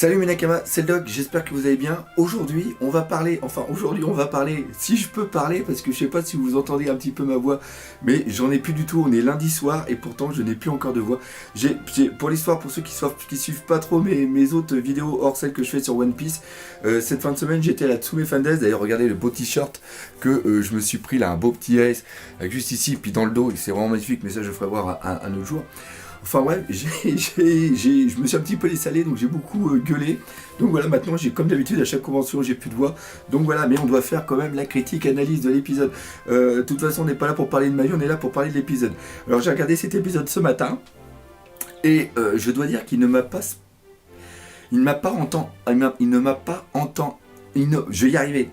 Salut mes Nakama, c'est le Doc, j'espère que vous allez bien. Aujourd'hui, on va parler, si je peux parler, parce que je sais pas si vous entendez un petit peu ma voix, mais j'en ai plus du tout, on est lundi soir et pourtant je n'ai plus encore de voix. Pour l'histoire, pour ceux qui suivent pas trop mes autres vidéos hors celles que je fais sur One Piece, cette fin de semaine j'étais à la Tsume Fandes, d'ailleurs regardez le beau t-shirt que je me suis pris là, un beau petit ace, juste ici, puis dans le dos, c'est vraiment magnifique, mais ça je ferai voir un autre jour. Enfin bref, je me suis un petit peu laissé aller, donc j'ai beaucoup gueulé. Donc voilà, maintenant j'ai comme d'habitude à chaque convention j'ai plus de voix. Donc voilà, mais on doit faire quand même la critique, analyse de l'épisode. De toute façon on n'est pas là pour parler de Magie, on est là pour parler de l'épisode. Alors j'ai regardé cet épisode ce matin, et je dois dire qu'il ne m'a pas... Il ne m'a pas je vais y arriver.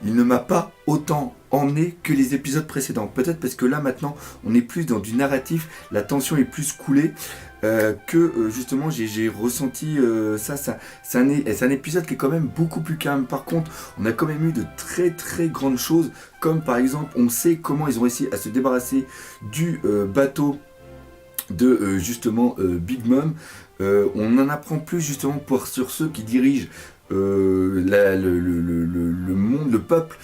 Il ne m'a pas autant emmené que les épisodes précédents. Peut-être parce que là maintenant, on est plus dans du narratif, la tension est plus coulée, justement j'ai ressenti ça. C'est un épisode qui est quand même beaucoup plus calme. Par contre, on a quand même eu de très très grandes choses, comme par exemple, on sait comment ils ont réussi à se débarrasser du bateau de Big Mom. On en apprend plus justement sur ceux qui dirigent le monde, le peuple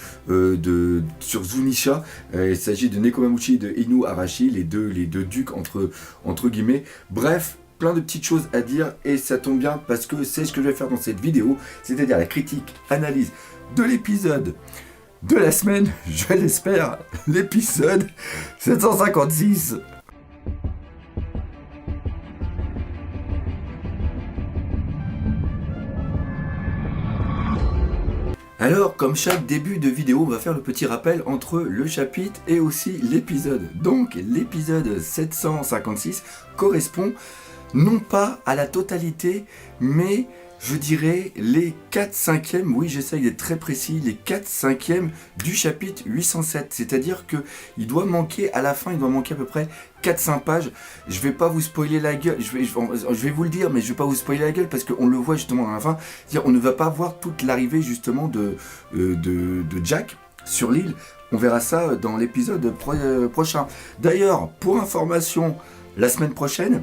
sur Zunisha. Il s'agit de Nekomamushi et de Inu Arashi, les deux ducs entre guillemets. Bref, plein de petites choses à dire et ça tombe bien parce que c'est ce que je vais faire dans cette vidéo, c'est-à-dire la critique, analyse de l'épisode de la semaine, je l'espère, l'épisode 756. Alors, comme chaque début de vidéo, on va faire le petit rappel entre le chapitre et aussi l'épisode. Donc, l'épisode 756 correspond non pas à la totalité, mais je dirais les 4/5e, oui j'essaye d'être très précis, les 4/5e du chapitre 807. C'est-à-dire que il doit manquer à la fin, il doit manquer à peu près 4-5 pages. Je vais pas vous spoiler la gueule, je vais vous le dire, mais je vais pas vous spoiler la gueule parce qu'on le voit justement à la fin. C'est-à-dire on ne va pas voir toute l'arrivée justement de Jack sur l'île. On verra ça dans l'épisode prochain. D'ailleurs, pour information, la semaine prochaine,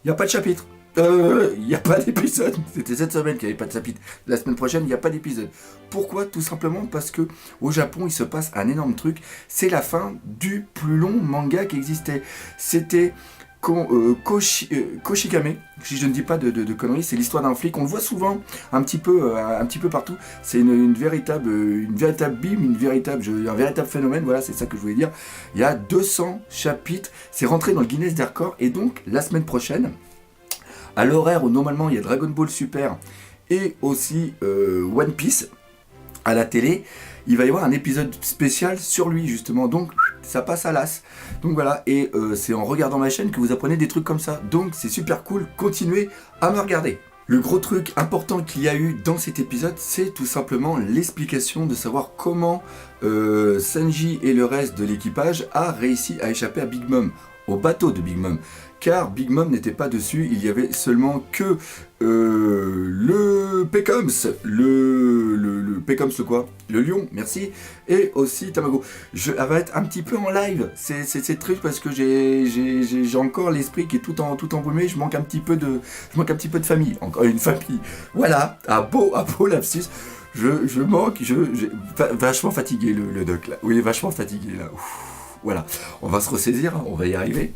il n'y a pas de chapitre. Il n'y a pas d'épisode. C'était cette semaine qu'il n'y avait pas de chapitre. La semaine prochaine, il n'y a pas d'épisode. Pourquoi? Tout simplement parce que au Japon, il se passe un énorme truc. C'est la fin du plus long manga qui existait. C'était Koshikame, si je ne dis pas de conneries. C'est l'histoire d'un flic. On le voit souvent un petit peu partout. C'est une véritable bim, un véritable phénomène. Voilà, c'est ça que je voulais dire. Il y a 200 chapitres. C'est rentré dans le Guinness des records. Et donc, la semaine prochaine, à l'horaire où normalement il y a Dragon Ball Super et aussi One Piece à la télé, il va y avoir un épisode spécial sur lui justement, donc ça passe à l'as. Donc voilà, et c'est en regardant ma chaîne que vous apprenez des trucs comme ça, donc c'est super cool, continuez à me regarder. Le gros truc important qu'il y a eu dans cet épisode, c'est tout simplement l'explication de savoir comment Sanji et le reste de l'équipage a réussi à échapper à Big Mom, au bateau de Big Mom. Car Big Mom n'était pas dessus, il y avait seulement que le Pecoms, le Pecoms quoi, le lion, merci, et aussi Tamago. Je va être un petit peu en live, c'est triste parce que j'ai encore l'esprit qui est tout embrumé, je manque un petit peu de famille, encore une famille. Voilà, un beau lapsus. Je manque, vachement fatigué le doc là. Oui, vachement fatigué là. Ouf. Voilà, on va se ressaisir, on va y arriver.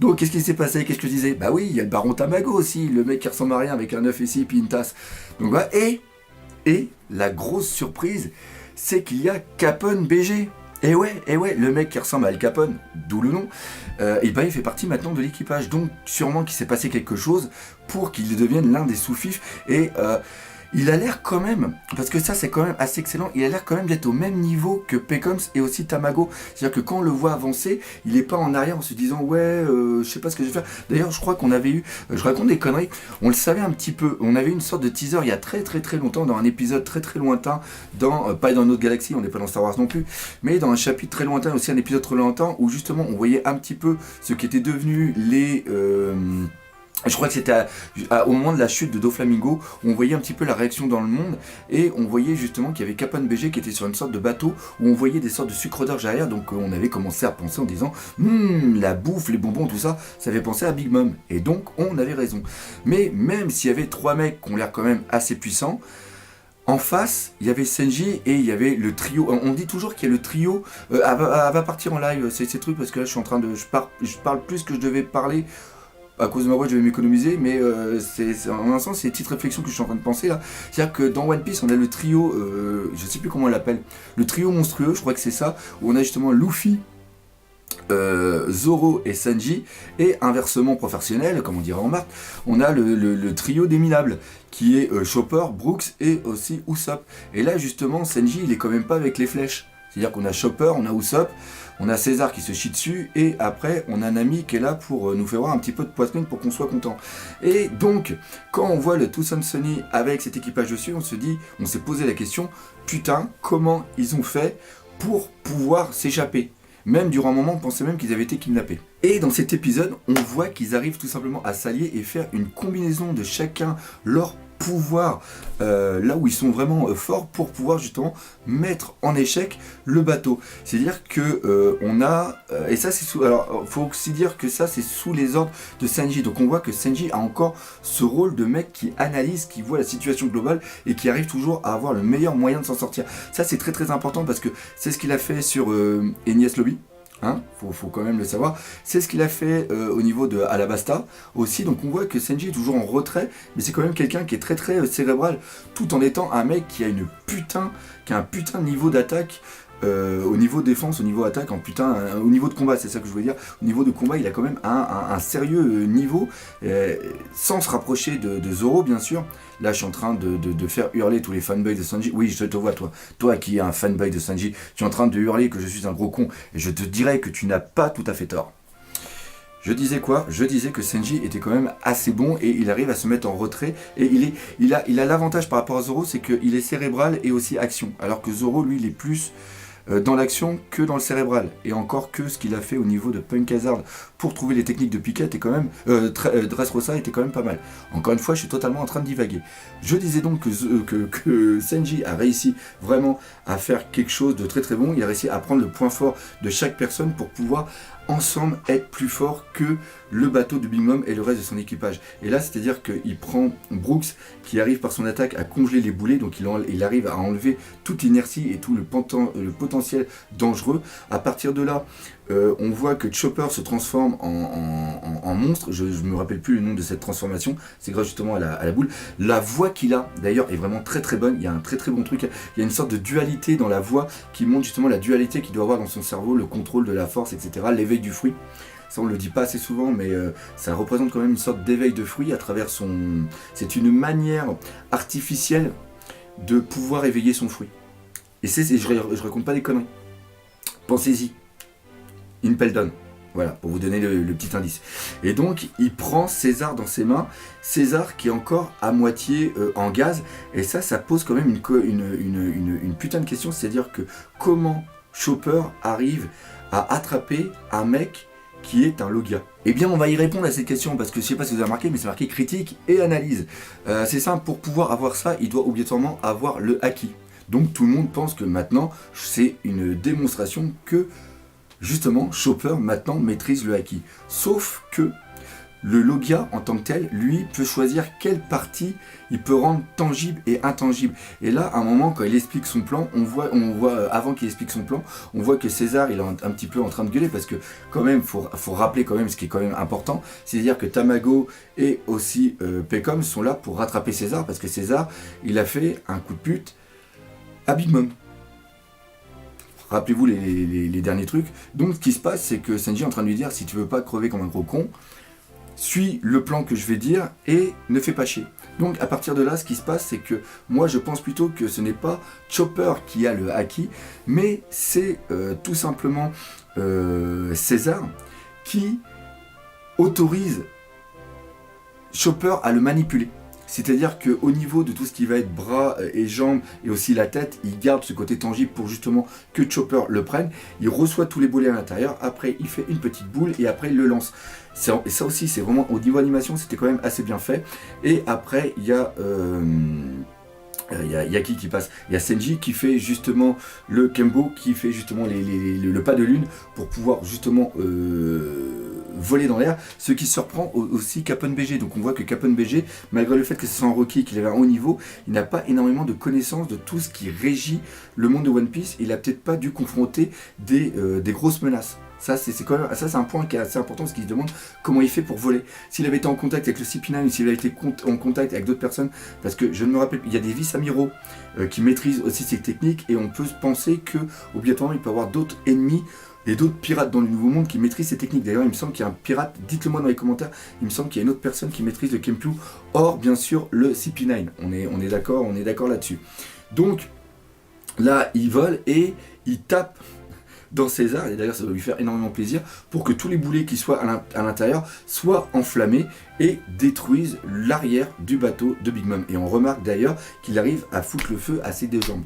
Donc, qu'est-ce qui s'est passé? Qu'est-ce que je disais? Bah oui, il y a le baron Tamago aussi, le mec qui ressemble à rien avec un œuf ici et puis une tasse. Donc voilà, et la grosse surprise, c'est qu'il y a Capone BG. Et ouais, le mec qui ressemble à Al Capone, d'où le nom, et ben il fait partie maintenant de l'équipage. Donc, sûrement qu'il s'est passé quelque chose pour qu'il devienne l'un des sous-fifs. Et il a l'air quand même, parce que ça c'est quand même assez excellent, il a l'air quand même d'être au même niveau que Pecoms et aussi Tamago. C'est-à-dire que quand on le voit avancer, il n'est pas en arrière en se disant ouais, je sais pas ce que je vais faire. D'ailleurs je crois qu'on avait eu, je raconte des conneries, on le savait un petit peu, on avait eu une sorte de teaser il y a très longtemps, dans un épisode très lointain, pas dans notre galaxie, on n'est pas dans Star Wars non plus, mais dans un chapitre très lointain, aussi un épisode très lointain, où justement on voyait un petit peu ce qu'étaient devenus Je crois que c'était au moment de la chute de Doflamingo, où on voyait un petit peu la réaction dans le monde, et on voyait justement qu'il y avait Capone BG qui était sur une sorte de bateau, où on voyait des sortes de sucre d'orge derrière, donc on avait commencé à penser en disant la bouffe, les bonbons, tout ça, ça fait penser à Big Mom. Et donc on avait raison. Mais même s'il y avait 3 mecs qui ont l'air quand même assez puissants, en face, il y avait Senji et il y avait le trio. On dit toujours qu'il y a le trio. Elle va partir en live, c'est ces trucs, parce que là je suis en train de. Je parle plus que je devais parler à cause de ma voix, je vais m'économiser, mais en un sens, c'est une petite réflexion que je suis en train de penser là. C'est-à-dire que dans One Piece, on a le trio, je sais plus comment on l'appelle, le trio monstrueux, je crois que c'est ça, où on a justement Luffy, Zoro et Sanji, et inversement professionnel, comme on dirait en Marc, on a le trio des minables, qui est Chopper, Brooks et aussi Usopp. Et là, justement, Sanji, il est quand même pas avec les flèches. C'est-à-dire qu'on a Chopper, on a Usopp, on a César qui se chie dessus, et après, on a un ami qui est là pour nous faire voir un petit peu de poitrine pour qu'on soit content. Et donc, quand on voit le Tucson Sunny avec cet équipage dessus, on s'est posé la question, putain, comment ils ont fait pour pouvoir s'échapper? Même durant un moment, on pensait même qu'ils avaient été kidnappés. Et dans cet épisode, on voit qu'ils arrivent tout simplement à s'allier et faire une combinaison de chacun leur pouvoir là où ils sont vraiment forts pour pouvoir justement mettre en échec le bateau. C'est-à-dire que on a et ça c'est sous, alors faut aussi dire que ça c'est sous les ordres de Sanji. Donc on voit que Sanji a encore ce rôle de mec qui analyse, qui voit la situation globale et qui arrive toujours à avoir le meilleur moyen de s'en sortir. Ça c'est très très important parce que c'est ce qu'il a fait sur Enies Lobby. Hein, faut quand même le savoir. C'est ce qu'il a fait au niveau de Alabasta aussi. Donc on voit que Sanji est toujours en retrait, mais c'est quand même quelqu'un qui est très très cérébral, tout en étant un mec qui a un putain de niveau d'attaque. Au niveau défense, au niveau attaque, au niveau de combat, c'est ça que je voulais dire. Au niveau de combat, il a quand même un sérieux niveau, sans se rapprocher de Zoro, bien sûr. Là, je suis en train de faire hurler tous les fanboys de Sanji. Oui, je te vois, toi qui es un fanboy de Sanji, tu es en train de hurler que je suis un gros con, et je te dirais que tu n'as pas tout à fait tort. Je disais quoi? Je disais que Sanji était quand même assez bon et il arrive à se mettre en retrait et il a l'avantage par rapport à Zoro, c'est qu'il est cérébral et aussi action, alors que Zoro, lui, il est plus dans l'action que dans le cérébral. Et encore que ce qu'il a fait au niveau de Punk Hazard pour trouver les techniques de Pika était quand même Dressrosa était quand même pas mal. Encore une fois, je suis totalement en train de divaguer. Je disais donc que Sanji a réussi vraiment à faire quelque chose de très très bon. Il a réussi à prendre le point fort de chaque personne pour pouvoir ensemble être plus fort que le bateau de Big Mom et le reste de son équipage. Et là, c'est-à-dire qu'il prend Brooks qui arrive par son attaque à congeler les boulets, donc il arrive à enlever toute inertie et tout le potentiel dangereux. À partir de là, on voit que Chopper se transforme en monstre. Je ne me rappelle plus le nom de cette transformation. C'est grâce justement à la boule. La voix qu'il a, d'ailleurs, est vraiment très très bonne. Il y a un très très bon truc. Il y a une sorte de dualité dans la voix qui montre justement la dualité qu'il doit avoir dans son cerveau, le contrôle de la force, etc. L'éveil du fruit. Ça, on ne le dit pas assez souvent, mais ça représente quand même une sorte d'éveil de fruit à travers son... C'est une manière artificielle de pouvoir éveiller son fruit. Et je raconte pas des conneries. Pensez-y. Impel Down. Voilà, pour vous donner le petit indice. Et donc, il prend César dans ses mains. César qui est encore à moitié en gaz. Et ça pose quand même une putain de question. C'est-à-dire que comment Chopper arrive à attraper un mec qui est un Logia? Eh bien, on va y répondre à cette question parce que je sais pas si vous avez remarqué, mais c'est marqué critique et analyse. C'est simple, pour pouvoir avoir ça, il doit obligatoirement avoir le haki. Donc tout le monde pense que maintenant, c'est une démonstration que justement, Chopper maintenant maîtrise le haki. Sauf que le Logia en tant que tel, lui, peut choisir quelle partie il peut rendre tangible et intangible. Et là, à un moment, quand il explique son plan, on voit avant qu'il explique son plan, on voit que César, il est un petit peu en train de gueuler parce que quand même, faut rappeler quand même ce qui est quand même important, c'est-à-dire que Tamago et aussi Pecom sont là pour rattraper César parce que César, il a fait un coup de pute à Big Mom. Rappelez-vous les derniers trucs. Donc ce qui se passe, c'est que Sanji est en train de lui dire, si tu veux pas crever comme un gros con, suis le plan que je vais dire et ne fais pas chier. Donc à partir de là, ce qui se passe, c'est que moi je pense plutôt que ce n'est pas Chopper qui a le haki, mais c'est tout simplement César qui autorise Chopper à le manipuler. C'est-à-dire qu'au niveau de tout ce qui va être bras et jambes et aussi la tête, il garde ce côté tangible pour justement que Chopper le prenne. Il reçoit tous les boulets à l'intérieur, après il fait une petite boule et après il le lance. Et ça aussi, c'est vraiment, au niveau animation, c'était quand même assez bien fait. Et après, il y a qui passe. Il y a Senji qui fait justement le Kembo, qui fait justement le pas de lune pour pouvoir justement voler dans l'air, ce qui surprend aussi Capone BG. Donc on voit que Capone BG, malgré le fait que ce soit un rookie, qu'il avait un haut niveau, il n'a pas énormément de connaissances de tout ce qui régit le monde de One Piece. Il a peut-être pas dû confronter des grosses menaces. Ça c'est un point qui est assez important parce qu'il se demande comment il fait pour voler. S'il avait été en contact avec le CP9 ou s'il avait été en contact avec d'autres personnes, parce que je ne me rappelle, il y a des vice-amiraux qui maîtrisent aussi ces techniques et on peut penser que obligatoirement il peut y avoir d'autres ennemis et d'autres pirates dans le Nouveau Monde qui maîtrisent ces techniques. D'ailleurs, il me semble qu'il y a un pirate, dites-le moi dans les commentaires, il me semble qu'il y a une autre personne qui maîtrise le Kempu, or bien sûr le CP9. On est d'accord là-dessus. Donc là, il vole et il tape dans César, et d'ailleurs ça va lui faire énormément plaisir, pour que tous les boulets qui soient à l'intérieur soient enflammés et détruisent l'arrière du bateau de Big Mom. Et on remarque d'ailleurs qu'il arrive à foutre le feu à ses deux jambes.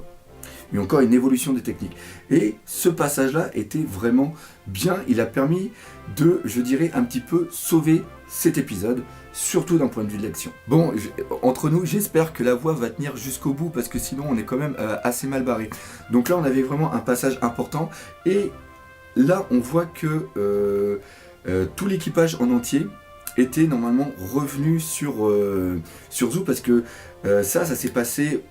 Mais encore une évolution des techniques. Et ce passage-là était vraiment bien, il a permis de, je dirais, un petit peu sauver cet épisode, surtout d'un point de vue de l'action. Bon, entre nous, j'espère que la voix va tenir jusqu'au bout, parce que sinon on est quand même assez mal barré. Donc là, on avait vraiment un passage important, et là, on voit que tout l'équipage en entier était normalement revenu sur Zou, parce que ça s'est passé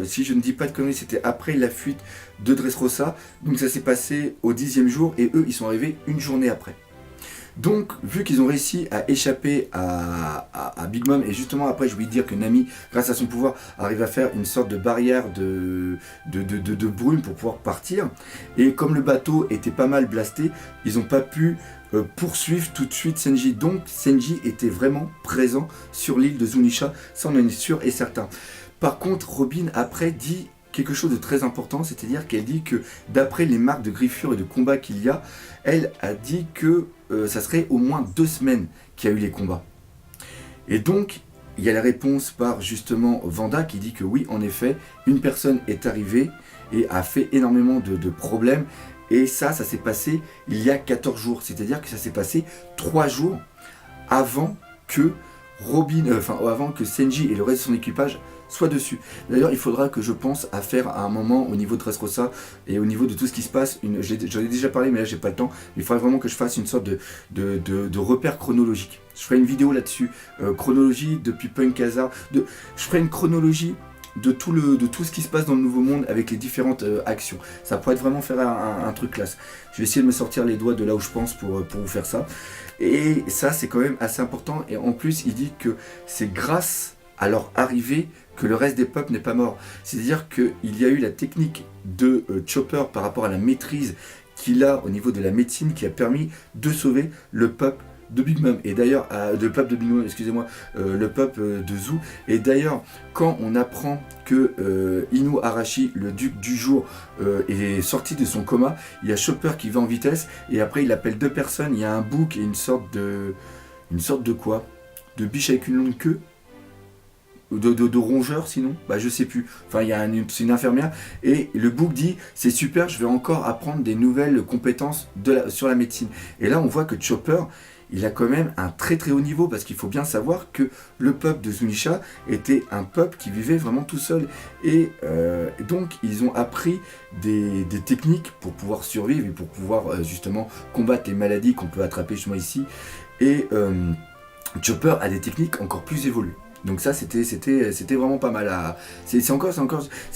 si je ne dis pas de conneries, c'était après la fuite de Dressrosa, donc ça s'est passé au 10e jour, et eux, ils sont arrivés une journée après. Donc, vu qu'ils ont réussi à échapper à Big Mom, et justement après, je voulais dire que Nami, grâce à son pouvoir, arrive à faire une sorte de barrière de brume pour pouvoir partir. Et comme le bateau était pas mal blasté, ils n'ont pas pu poursuivre tout de suite Senji. Donc, Senji était vraiment présent sur l'île de Zunisha, ça on en est sûr et certain. Par contre, Robin après dit quelque chose de très important, c'est-à-dire qu'elle dit que d'après les marques de griffure et de combat qu'il y a, elle a dit que ça serait au moins 2 semaines qu'il y a eu les combats. Et donc, il y a la réponse par justement Vanda qui dit que oui, en effet, une personne est arrivée et a fait énormément de problèmes. Et ça s'est passé il y a 14 jours. C'est-à-dire que ça s'est passé 3 jours avant que avant que Senji et le reste de son équipage soient dessus. D'ailleurs, il faudra que je pense à faire à un moment au niveau de Dressrosa et au niveau de tout ce qui se passe, j'en ai déjà parlé mais là j'ai pas le temps, il faudra vraiment que je fasse une sorte de repère chronologique. Je ferai une vidéo là-dessus, chronologie depuis Punk Hazard, je ferai une chronologie de tout ce qui se passe dans le Nouveau Monde avec les différentes actions. Ça pourrait être vraiment faire un truc classe. Je vais essayer de me sortir les doigts de là où je pense pour vous faire ça. Et ça, c'est quand même assez important. Et en plus, il dit que c'est grâce à leur arrivée que le reste des peuples n'est pas mort. C'est-à-dire qu'il y a eu la technique de Chopper par rapport à la maîtrise qu'il a au niveau de la médecine qui a permis de sauver le peuple de Big Mom, et d'ailleurs, le peuple de Big Mom, excusez-moi, le peuple de Zou. Et d'ailleurs, quand on apprend que Inu Arashi, le duc du jour, est sorti de son coma, il y a Chopper qui va en vitesse, et après il appelle 2 personnes, il y a un bouc et une sorte de quoi? De biche avec une longue queue? De rongeur sinon, je sais plus, enfin c'est une infirmière, et le bouc dit c'est super, je vais encore apprendre des nouvelles compétences sur la médecine. Et là on voit que Chopper, il a quand même un très très haut niveau, parce qu'il faut bien savoir que le peuple de Zunisha était un peuple qui vivait vraiment tout seul, et donc ils ont appris des techniques pour pouvoir survivre et pour pouvoir justement combattre les maladies qu'on peut attraper chez moi ici, et Chopper a des techniques encore plus évoluées. Donc ça c'était vraiment pas mal. C'est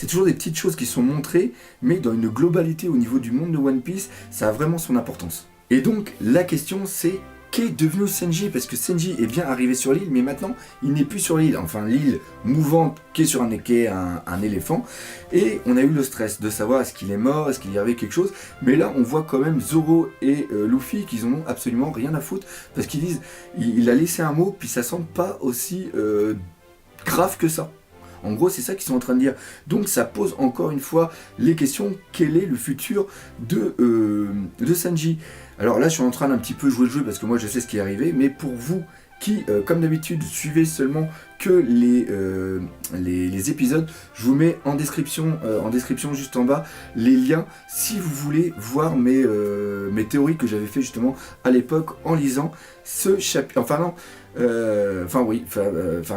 toujours des petites choses qui sont montrées, mais dans une globalité au niveau du monde de One Piece, ça a vraiment son importance. Et donc la question c'est, qu'est devenu Senji? Parce que Senji est bien arrivé sur l'île, mais maintenant il n'est plus sur l'île, enfin l'île mouvante qui est sur un éléphant, et on a eu le stress de savoir est-ce qu'il est mort, est-ce qu'il y avait quelque chose, mais là on voit quand même Zoro et Luffy qu'ils en ont absolument rien à foutre, parce qu'ils disent il a laissé un mot, puis ça semble pas aussi grave que ça. En gros, c'est ça qu'ils sont en train de dire. Donc ça pose encore une fois les questions, quel est le futur de Sanji? Alors là, je suis en train d'un petit peu jouer le jeu, parce que moi je sais ce qui est arrivé, mais pour vous, qui, comme d'habitude, suivez seulement que les épisodes. Je vous mets en description juste en bas les liens si vous voulez voir mes théories que j'avais fait justement à l'époque en lisant ce chapitre.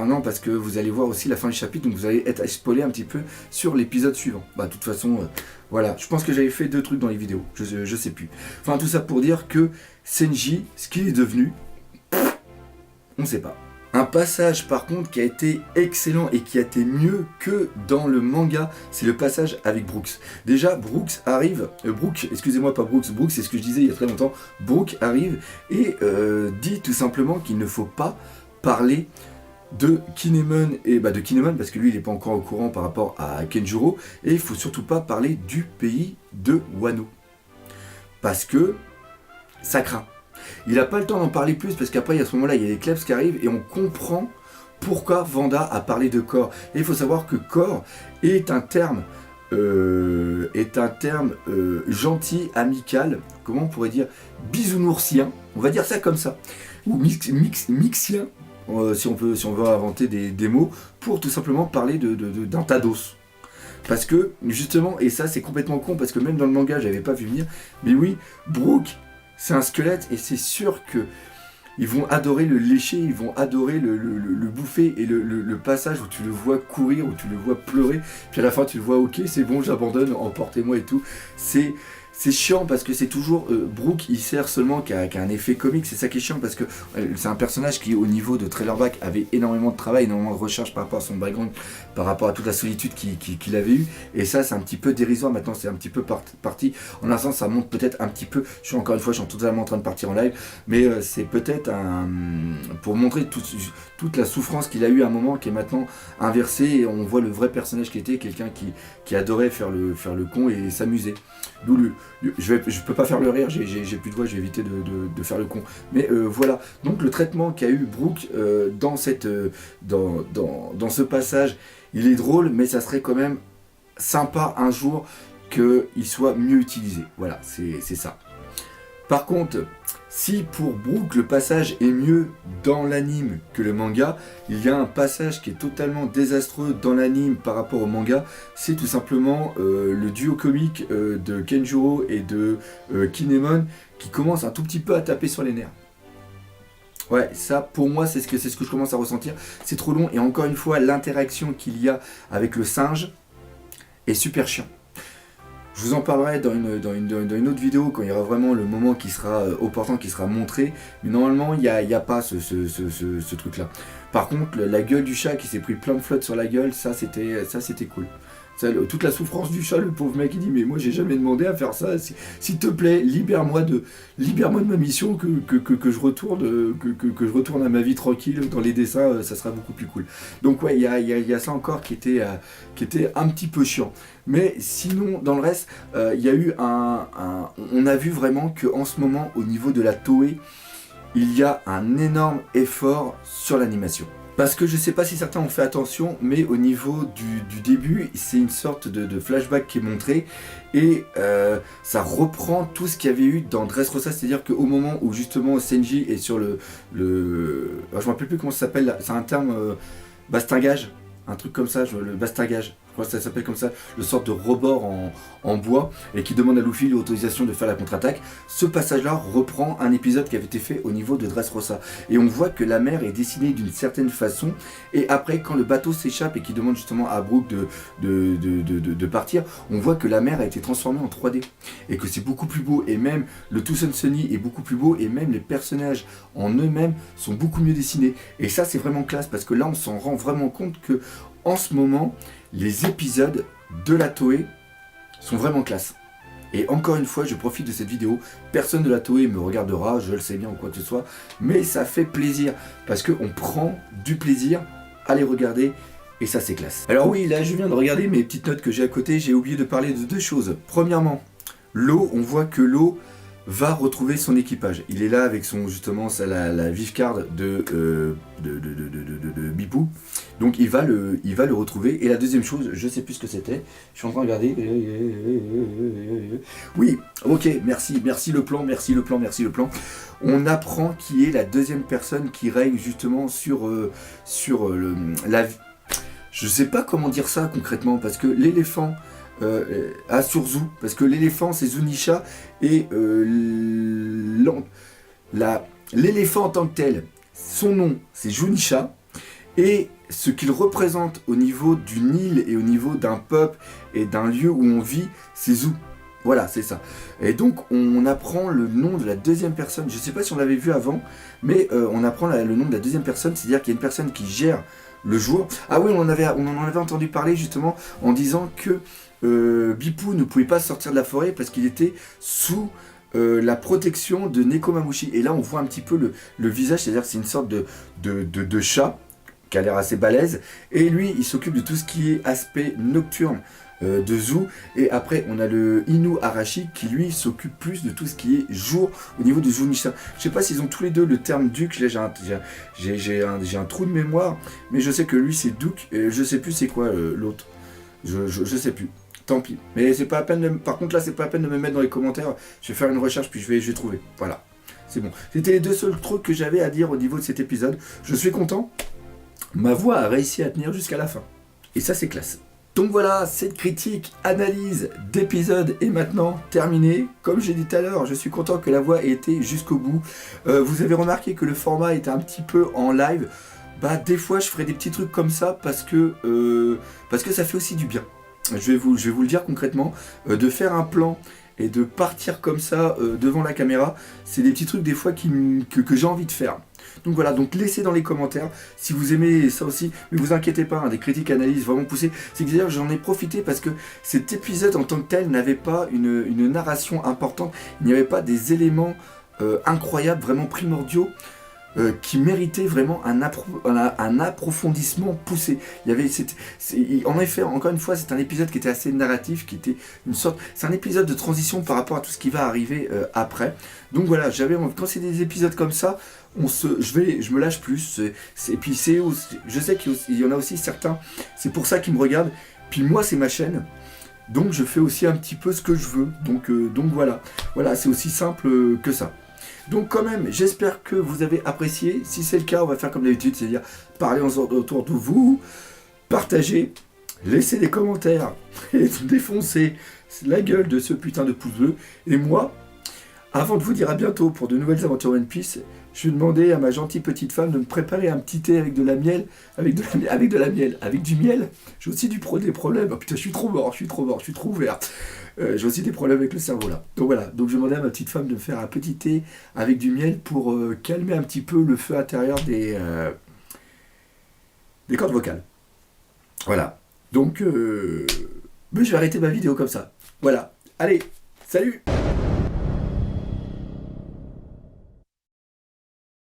Non, parce que vous allez voir aussi la fin du chapitre, donc vous allez être spoilé un petit peu sur l'épisode suivant. Bah, de toute façon, voilà, je pense que j'avais fait 2 trucs dans les vidéos, je sais plus. Enfin, tout ça pour dire que Senji, ce qu'il est devenu, on ne sait pas. Un passage par contre qui a été excellent et qui a été mieux que dans le manga, c'est le passage avec Brooks. Déjà, Brooks arrive, excusez-moi pas Brooks, c'est ce que je disais il y a très longtemps, Brooks arrive et dit tout simplement qu'il ne faut pas parler de Kinemon, parce que lui il n'est pas encore au courant par rapport à Kenjuro, et il faut surtout pas parler du pays de Wano. Parce que ça craint. Il n'a pas le temps d'en parler plus parce qu'après à ce moment-là il y a les Klebs qui arrivent et on comprend pourquoi Vanda a parlé de corps. Et il faut savoir que corps est un terme gentil, amical, comment on pourrait dire, bisounoursien, on va dire ça comme ça, ou mixien, si on veut inventer des mots, pour tout simplement parler d'un tas d'os. Parce que justement, et ça c'est complètement con parce que même dans le manga j'avais pas vu venir, mais oui, Brook c'est un squelette et c'est sûr que ils vont adorer le lécher, ils vont adorer le bouffer et le passage où tu le vois courir, où tu le vois pleurer, puis à la fin tu le vois ok c'est bon j'abandonne, emportez-moi et tout. C'est chiant parce que c'est toujours Brook il sert seulement qu'à un effet comique, c'est ça qui est chiant parce que c'est un personnage qui au niveau de Trailer Back avait énormément de travail, énormément de recherche par rapport à son background, par rapport à toute la solitude qu'il avait eue, et ça c'est un petit peu dérisoire maintenant, c'est un petit peu parti, en un sens ça monte peut-être un petit peu, je suis totalement en train de partir en live, mais c'est peut-être pour montrer toute la souffrance qu'il a eu à un moment qui est maintenant inversée et on voit le vrai personnage qui était, quelqu'un qui adorait faire le con et s'amuser. D'où je peux pas faire le rire, j'ai plus de voix, je vais éviter de faire le con. Mais voilà, donc le traitement qu'a eu Brook dans ce passage, il est drôle, mais ça serait quand même sympa un jour qu'il soit mieux utilisé. Voilà, c'est ça. Par contre, si pour Brook le passage est mieux dans l'anime que le manga, il y a un passage qui est totalement désastreux dans l'anime par rapport au manga, c'est tout simplement le duo comique de Kenjuro et de Kinemon qui commence un tout petit peu à taper sur les nerfs. Ouais, ça pour moi c'est ce que je commence à ressentir, c'est trop long et encore une fois l'interaction qu'il y a avec le singe est super chiant. Je vous en parlerai dans une autre vidéo quand il y aura vraiment le moment qui sera opportun, qui sera montré. Mais normalement, il n'y a pas ce truc-là. Par contre, la gueule du chat qui s'est pris plein de flotte sur la gueule, ça c'était cool. Toute la souffrance du chat, le pauvre mec, il dit mais moi j'ai jamais demandé à faire ça. S'il te plaît, libère-moi de ma mission, que je retourne à ma vie tranquille dans les dessins, ça sera beaucoup plus cool. Donc ouais, il y a ça encore qui était un petit peu chiant. Mais sinon, dans le reste, il y a eu on a vu vraiment qu'en ce moment, au niveau de la Toei, il y a un énorme effort sur l'animation. Parce que je sais pas si certains ont fait attention, mais au niveau du début, c'est une sorte de flashback qui est montré et ça reprend tout ce qu'il y avait eu dans Dressrosa, c'est-à-dire qu'au moment où justement Senji est sur je me rappelle plus comment ça s'appelle, c'est un terme bastingage, un truc comme ça, le bastingage. Ça s'appelle comme ça, le sorte de rebord en bois et qui demande à Luffy l'autorisation de faire la contre-attaque. Ce passage-là reprend un épisode qui avait été fait au niveau de Dressrosa. Et on voit que la mer est dessinée d'une certaine façon et après quand le bateau s'échappe et qui demande justement à Brook de partir, on voit que la mer a été transformée en 3D et que c'est beaucoup plus beau et même le Tucson Sunny est beaucoup plus beau et même les personnages en eux-mêmes sont beaucoup mieux dessinés. Et ça c'est vraiment classe parce que là on s'en rend vraiment compte que en ce moment, les épisodes de la Toei sont vraiment classe. Et encore une fois, je profite de cette vidéo. Personne de la Toei me regardera, je le sais bien ou quoi que ce soit. Mais ça fait plaisir. Parce qu'on prend du plaisir à les regarder. Et ça, c'est classe. Alors oui, là, je viens de regarder mes petites notes que j'ai à côté. J'ai oublié de parler de 2 choses. Premièrement, l'eau. On voit que l'eau va retrouver son équipage. Il est là avec son justement la Vivecard de Bipou. Donc il va le retrouver. Et la deuxième chose, je sais plus ce que c'était. Je suis en train de regarder. Oui, ok, merci le plan. On apprend qui est la deuxième personne qui règne justement sur la vie. Je sais pas comment dire ça concrètement, parce que l'éléphant sur Zou, parce que l'éléphant c'est Zunisha et l'éléphant en tant que tel, son nom c'est Zunisha, et ce qu'il représente au niveau d'une île et au niveau d'un peuple et d'un lieu où on vit, c'est Zou. Voilà, c'est ça. Et donc on apprend le nom de la deuxième personne. Je sais pas si on l'avait vu avant, mais on apprend le nom de la deuxième personne, c'est-à-dire qu'il y a une personne qui gère le jour. Ah oui, on en avait entendu parler justement en disant que Bipou ne pouvait pas sortir de la forêt parce qu'il était sous la protection de Nekomamushi. Et là on voit un petit peu le visage, c'est-à-dire que c'est une sorte de chat qui a l'air assez balèze. Et lui, il s'occupe de tout ce qui est aspect nocturne de Zou. Et après, on a le Inu Arashi qui lui s'occupe plus de tout ce qui est jour au niveau de Zunisha. Je sais pas s'ils ont tous les deux le terme duc. Là, j'ai un trou de mémoire, mais je sais que lui c'est duc. Et je sais plus c'est quoi l'autre. Je sais plus. Tant pis. Mais c'est pas à peine. Par contre là, c'est pas à peine de me mettre dans les commentaires. Je vais faire une recherche puis je vais trouver. Voilà. C'est bon. C'était les deux seuls trucs que j'avais à dire au niveau de cet épisode. Je suis content. Ma voix a réussi à tenir jusqu'à la fin. Et ça, c'est classe. Donc voilà, cette critique, analyse d'épisode est maintenant terminée. Comme j'ai dit tout à l'heure, je suis content que la voix ait été jusqu'au bout. Vous avez remarqué que le format était un petit peu en live. Bah des fois, je ferai des petits trucs comme ça parce que ça fait aussi du bien. Je vais vous le dire concrètement. De faire un plan et de partir comme ça devant la caméra, c'est des petits trucs des fois que j'ai envie de faire. Donc voilà, donc laissez dans les commentaires si vous aimez ça aussi, mais vous inquiétez pas, hein, des critiques analyses vraiment poussées. C'est que d'ailleurs j'en ai profité parce que cet épisode en tant que tel n'avait pas une narration importante, il n'y avait pas des éléments incroyables, vraiment primordiaux, qui méritait vraiment un approfondissement poussé. Il y avait en effet, encore une fois, c'est un épisode qui était assez narratif, qui était une sorte, c'est un épisode de transition par rapport à tout ce qui va arriver après. Donc voilà, quand c'est des épisodes comme ça, je me lâche plus. Et puis je sais qu'il y en a aussi certains, c'est pour ça qu'ils me regardent. Puis moi, c'est ma chaîne. Donc je fais aussi un petit peu ce que je veux. Donc voilà, c'est aussi simple que ça. Donc quand même, j'espère que vous avez apprécié. Si c'est le cas, on va faire comme d'habitude, c'est-à-dire parler autour de vous, partager, laisser des commentaires et défoncer la gueule de ce putain de pouce bleu. Et moi, avant de vous dire à bientôt pour de nouvelles aventures One Piece, je vais demander à ma gentille petite femme de me préparer un petit thé avec de la miel, avec du miel. J'ai aussi des problèmes. Oh putain, je suis trop ouvert. J'ai aussi des problèmes avec le cerveau là. Donc voilà, donc je vais demander à ma petite femme de me faire un petit thé avec du miel pour calmer un petit peu le feu intérieur des cordes vocales. Voilà. Donc je vais arrêter ma vidéo comme ça. Voilà. Allez, salut!